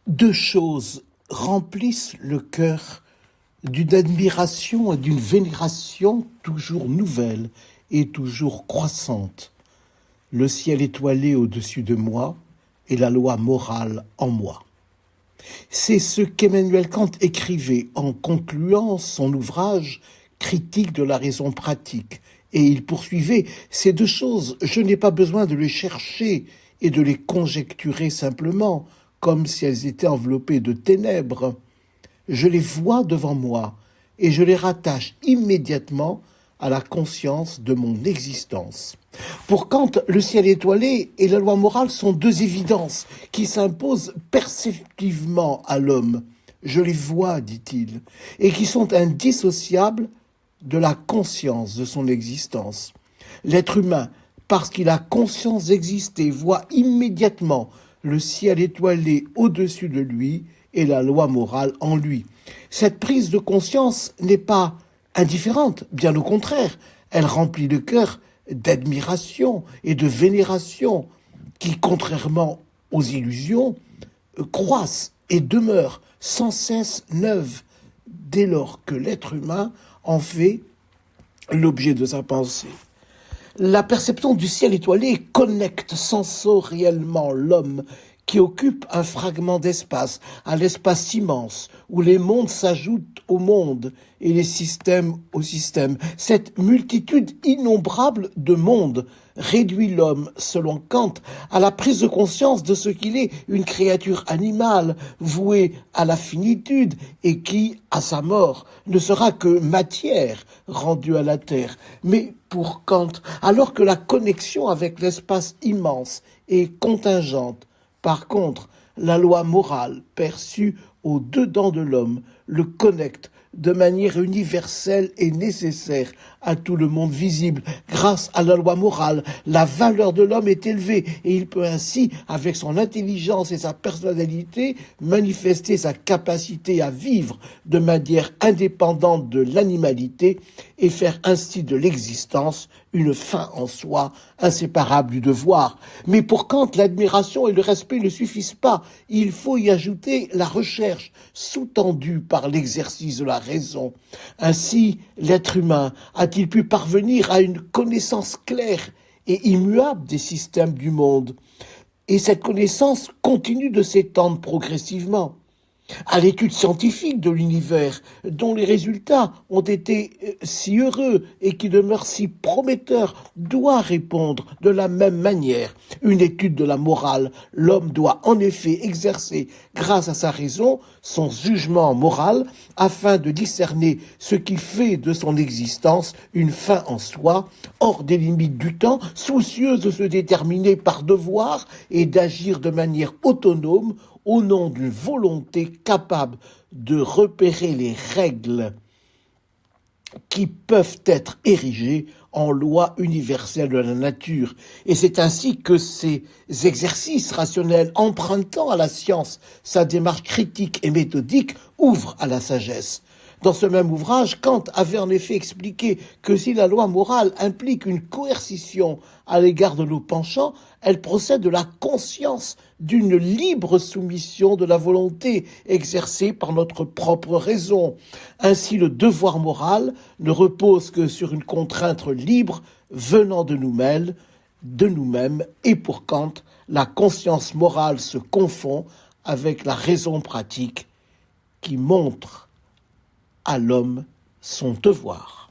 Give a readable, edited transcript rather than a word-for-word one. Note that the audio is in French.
Deux choses remplissent le cœur d'une admiration et d'une vénération toujours nouvelle et toujours croissante. Le ciel étoilé au-dessus de moi et la loi morale en moi. C'est ce qu'Emmanuel Kant écrivait en concluant son ouvrage Critique de la raison pratique. Et il poursuivait, ces deux choses, je n'ai pas besoin de les chercher et de les conjecturer simplement, comme si elles étaient enveloppées de ténèbres. Je les vois devant moi et je les rattache immédiatement à la conscience de mon existence. Pour Kant, le ciel étoilé et la loi morale sont deux évidences qui s'imposent perceptivement à l'homme. Je les vois, dit-il, et qui sont indissociables de la conscience de son existence. L'être humain, parce qu'il a conscience d'exister, voit immédiatement le ciel étoilé au-dessus de lui et la loi morale en lui. Cette prise de conscience n'est pas indifférente, bien au contraire, elle remplit le cœur d'admiration et de vénération qui, contrairement aux illusions, croissent et demeurent sans cesse neuves dès lors que l'être humain en fait l'objet de sa pensée. La perception du ciel étoilé connecte sensoriellement l'homme qui occupe un fragment d'espace, à l'espace immense, où les mondes s'ajoutent aux mondes et les systèmes aux systèmes. Cette multitude innombrable de mondes réduit l'homme, selon Kant, à la prise de conscience de ce qu'il est, une créature animale, vouée à la finitude, et qui, à sa mort, ne sera que matière rendue à la terre. Mais pour Kant, alors que la connexion avec l'espace immense est contingente, par contre, la loi morale perçue au-dedans de l'homme le connecte de manière universelle et nécessaire à tout le monde visible. Grâce à la loi morale, la valeur de l'homme est élevée et il peut ainsi, avec son intelligence et sa personnalité, manifester sa capacité à vivre de manière indépendante de l'animalité et faire ainsi de l'existence une fin en soi, inséparable du devoir. Mais pour Kant, l'admiration et le respect ne suffisent pas. Il faut y ajouter la recherche, sous-tendue par l'exercice de la raison. Ainsi, l'être humain a-t-il pu parvenir à une connaissance claire et immuable des systèmes du monde. Et cette connaissance continue de s'étendre progressivement à l'étude scientifique de l'univers, dont les résultats ont été si heureux et qui demeurent si prometteurs, doit répondre de la même manière. Une étude de la morale, l'homme doit en effet exercer, grâce à sa raison, son jugement moral, afin de discerner ce qui fait de son existence une fin en soi, hors des limites du temps, soucieux de se déterminer par devoir et d'agir de manière autonome, au nom d'une volonté capable de repérer les règles qui peuvent être érigées en loi universelle de la nature. Et c'est ainsi que ces exercices rationnels, empruntant à la science sa démarche critique et méthodique, ouvrent à la sagesse. Dans ce même ouvrage, Kant avait en effet expliqué que si la loi morale implique une coercition à l'égard de nos penchants, elle procède de la conscience d'une libre soumission de la volonté exercée par notre propre raison. Ainsi, le devoir moral ne repose que sur une contrainte libre venant de nous-mêmes, et pour Kant, la conscience morale se confond avec la raison pratique qui montre à l'homme son devoir.